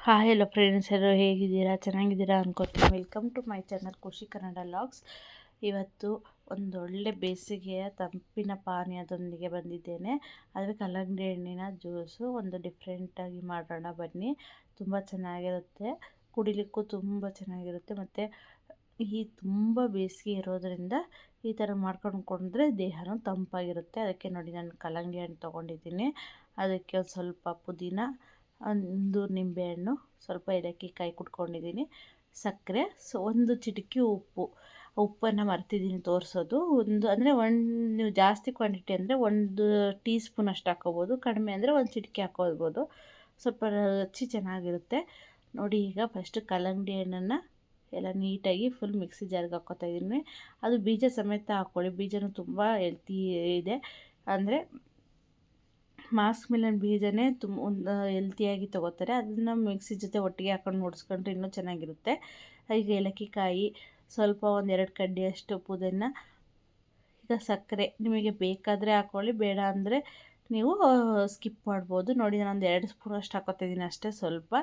Hi hello friends, ಎಲ್ಲರೂ ಹೇಗಿದ್ದೀರಾ? ಚೆನ್ನಾಗಿದ್ದೀರಾ ಅಂದ್ಕೊತೀನಿ. ವೆಲ್ಕಮ್ ಟು ಮೈ ಚಾನಲ್ ಖುಷಿ ಕನ್ನಡ ಲಾಗ್ಸ್. ಇವತ್ತು ಒಂದೊಳ್ಳೆ ಬೇಸಿಗೆಯ ತಂಪಿನ ಪಾನೀಯದೊಂದಿಗೆ ಬಂದಿದ್ದೇನೆ. ಅದೇ ಕಲ್ಲಂಗಡಿ ಹಣ್ಣಿನ ಜ್ಯೂಸು. ಒಂದು ಡಿಫ್ರೆಂಟಾಗಿ ಮಾಡೋಣ ಬನ್ನಿ. ತುಂಬ ಚೆನ್ನಾಗಿರುತ್ತೆ, ಕುಡಿಲಿಕ್ಕೂ ತುಂಬ ಚೆನ್ನಾಗಿರುತ್ತೆ. ಮತ್ತು ಈ ತುಂಬ ಬೇಸಿಗೆ ಇರೋದರಿಂದ ಈ ಥರ ಮಾಡ್ಕೊಂಡು ಕೊಂಡ್ರೆ ದೇಹನೂ ತಂಪಾಗಿರುತ್ತೆ. ಅದಕ್ಕೆ ನೋಡಿ, ನಾನು ಕಲ್ಲಂಗಡಿ ಹಣ್ಣು ತೊಗೊಂಡಿದ್ದೀನಿ. ಅದಕ್ಕೆ ಒಂದು ಸ್ವಲ್ಪ ಪುದೀನ, ಒಂದು ನಿಂಬೆಹಣ್ಣು, ಸ್ವಲ್ಪ ಏಲಕ್ಕಿ ಕಾಯಿ ಕುಟ್ಕೊಂಡಿದ್ದೀನಿ, ಸಕ್ಕರೆ, ಒಂದು ಚಿಟಿಕೆ ಉಪ್ಪನ್ನು ಮರ್ತಿದ್ದೀನಿ ತೋರಿಸೋದು. ನೀವು ಜಾಸ್ತಿ ಕ್ವಾಂಟಿಟಿ ಅಂದರೆ 1 ಟೀ ಸ್ಪೂನ್ ಅಷ್ಟು ಹಾಕ್ಕೋಬೋದು, ಕಡಿಮೆ ಅಂದರೆ 1 ಚಿಟಿಕೆ ಹಾಕ್ಕೋಬೋದು. ಸ್ವಲ್ಪ ರುಚಿ ಚೆನ್ನಾಗಿರುತ್ತೆ ನೋಡಿ. ಈಗ ಫಸ್ಟು ಕಲ್ಲಂಗಡಿ ಹಣ್ಣನ್ನು ಎಲ್ಲ ನೀಟಾಗಿ ಫುಲ್ ಮಿಕ್ಸಿ ಜಾರ್ಗೆ ಹಾಕ್ಕೋತಾ ಇದ್ದೀನಿ. ಅದು ಬೀಜ ಸಮೇತ ಹಾಕ್ಕೊಳ್ಳಿ, ಬೀಜನೂ ತುಂಬ ಹೆಲ್ತಿ ಇದೆ. ಅಂದರೆ ಮಾಸ್ಕ್ ಮಿಲನ್ ಬೀಜನೇ ಒಂದು ಹೆಲ್ತಿಯಾಗಿ ತೊಗೋತಾರೆ. ಅದನ್ನು ಮಿಕ್ಸಿ ಜೊತೆ ಒಟ್ಟಿಗೆ ಹಾಕೊಂಡು ಮುಡಿಸ್ಕೊಂಡ್ರೆ ಇನ್ನೂ ಚೆನ್ನಾಗಿರುತ್ತೆ. ಈಗ ಏಲಕ್ಕಿ ಕಾಯಿ, ಸ್ವಲ್ಪ 1-2 ಕಡ್ಡಿಯಷ್ಟು ಪುದೀನ, ಈಗ ಸಕ್ಕರೆ ನಿಮಗೆ ಬೇಕಾದರೆ ಹಾಕ್ಕೊಳ್ಳಿ, ಬೇಡ ಅಂದರೆ ನೀವು ಸ್ಕಿಪ್ ಮಾಡ್ಬೋದು. ನೋಡಿ, ನಾನು 2 ಸ್ಪೂನ್ ಅಷ್ಟು ಹಾಕ್ಕೋತಿದ್ದೀನಿ ಅಷ್ಟೇ, ಸ್ವಲ್ಪ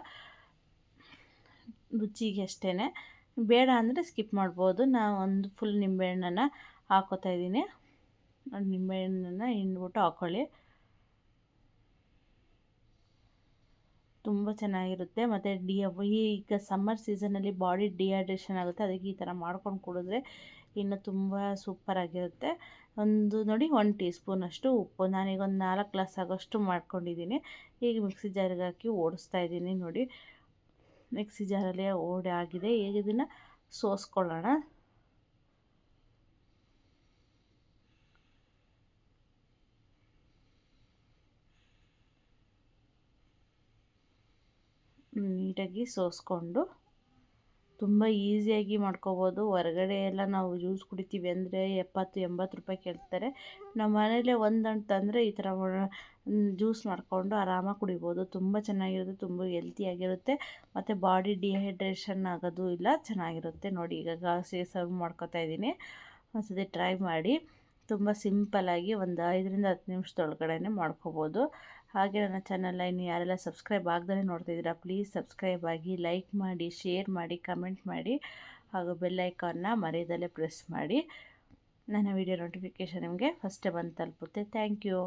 ರುಚಿಗೆ ಅಷ್ಟೇ. ಬೇಡ ಅಂದರೆ ಸ್ಕಿಪ್ ಮಾಡ್ಬೋದು. ನಾನು ಒಂದು ಫುಲ್ ನಿಂಬೆಹಣ್ಣನ್ನು ಹಾಕ್ಕೋತಾ ಇದ್ದೀನಿ. ನಿಂಬೆಹಣ್ಣನ್ನು ಹಿಂಡ್ಬಿಟ್ಟು ಹಾಕ್ಕೊಳ್ಳಿ, ತುಂಬ ಚೆನ್ನಾಗಿರುತ್ತೆ. ಮತ್ತು ಈಗ ಸಮ್ಮರ್ ಸೀಸನಲ್ಲಿ ಬಾಡಿ ಡಿಹೈಡ್ರೇಷನ್ ಆಗುತ್ತೆ, ಅದಕ್ಕೆ ಈ ಥರ ಮಾಡ್ಕೊಂಡು ಕುಡಿದ್ರೆ ಇನ್ನು ತುಂಬ ಸೂಪರಾಗಿರುತ್ತೆ. ನೋಡಿ 1 ಟೀ ಸ್ಪೂನಷ್ಟು ಉಪ್ಪು. ನಾನೀಗ ಒಂದು 4 ಗ್ಲಾಸ್ ಆಗೋಷ್ಟು ಮಾಡ್ಕೊಂಡಿದ್ದೀನಿ. ಈಗ ಮಿಕ್ಸಿ ಜಾರಿಗೆ ಹಾಕಿ ಓಡಿಸ್ತಾ ಇದ್ದೀನಿ. ನೋಡಿ, ಮಿಕ್ಸಿ ಜಾರಲ್ಲೇ ಆಗಿದೆ. ಈಗ ಇದನ್ನು ಸೋಸ್ಕೊಳ್ಳೋಣ. ನೀಟಾಗಿ ಸೋಸ್ಕೊಂಡು ತುಂಬ ಈಸಿಯಾಗಿ ಮಾಡ್ಕೋಬೋದು. ಹೊರಗಡೆ ಎಲ್ಲ ನಾವು ಜ್ಯೂಸ್ ಕುಡಿತೀವಿ ಅಂದರೆ 70-80 ರೂಪಾಯಿ ಕೇಳ್ತಾರೆ. ನಮ್ಮ ಮನೇಲೇ ಒಂದಂತಂದರೆ ಈ ಥರ ಜ್ಯೂಸ್ ಮಾಡಿಕೊಂಡು ಆರಾಮಾಗಿ ಕುಡಿಬೋದು. ತುಂಬ ಚೆನ್ನಾಗಿರುತ್ತೆ, ತುಂಬ ಹೆಲ್ತಿಯಾಗಿರುತ್ತೆ. ಮತ್ತು ಬಾಡಿ ಡಿಹೈಡ್ರೇಷನ್ ಆಗೋದು ಇಲ್ಲ, ಚೆನ್ನಾಗಿರುತ್ತೆ. ನೋಡಿ, ಈಗ ಸರ್ವ್ ಮಾಡ್ಕೊತಾ ಇದ್ದೀನಿ. ಒಂದ್ಸತಿ ಟ್ರೈ ಮಾಡಿ. ತುಂಬ ಸಿಂಪಲ್ಲಾಗಿ ಒಂದು 5-10 ನಿಮಿಷದೊಳಗಡೆ ಮಾಡ್ಕೋಬೋದು. ಹಾಗೆ ನನ್ನ ಚಾನಲ್ನ ಇನ್ನು ಯಾರೆಲ್ಲ ಸಬ್ಸ್ಕ್ರೈಬ್ ಆಗದೇ ನೋಡ್ತಿದ್ದೀರಾ, ಪ್ಲೀಸ್ ಸಬ್ಸ್ಕ್ರೈಬ್ ಆಗಿ, ಲೈಕ್ ಮಾಡಿ, ಶೇರ್ ಮಾಡಿ, ಕಮೆಂಟ್ ಮಾಡಿ, ಹಾಗೂ ಬೆಲ್ ಐಕಾನ್ನ ಮರೆಯದಲ್ಲೇ ಪ್ರೆಸ್ ಮಾಡಿ. ನನ್ನ ವಿಡಿಯೋ ನೋಟಿಫಿಕೇಷನ್ ನಿಮಗೆ ಫಸ್ಟೇ ಬಂದು ತಲುಪುತ್ತೆ. Thank you.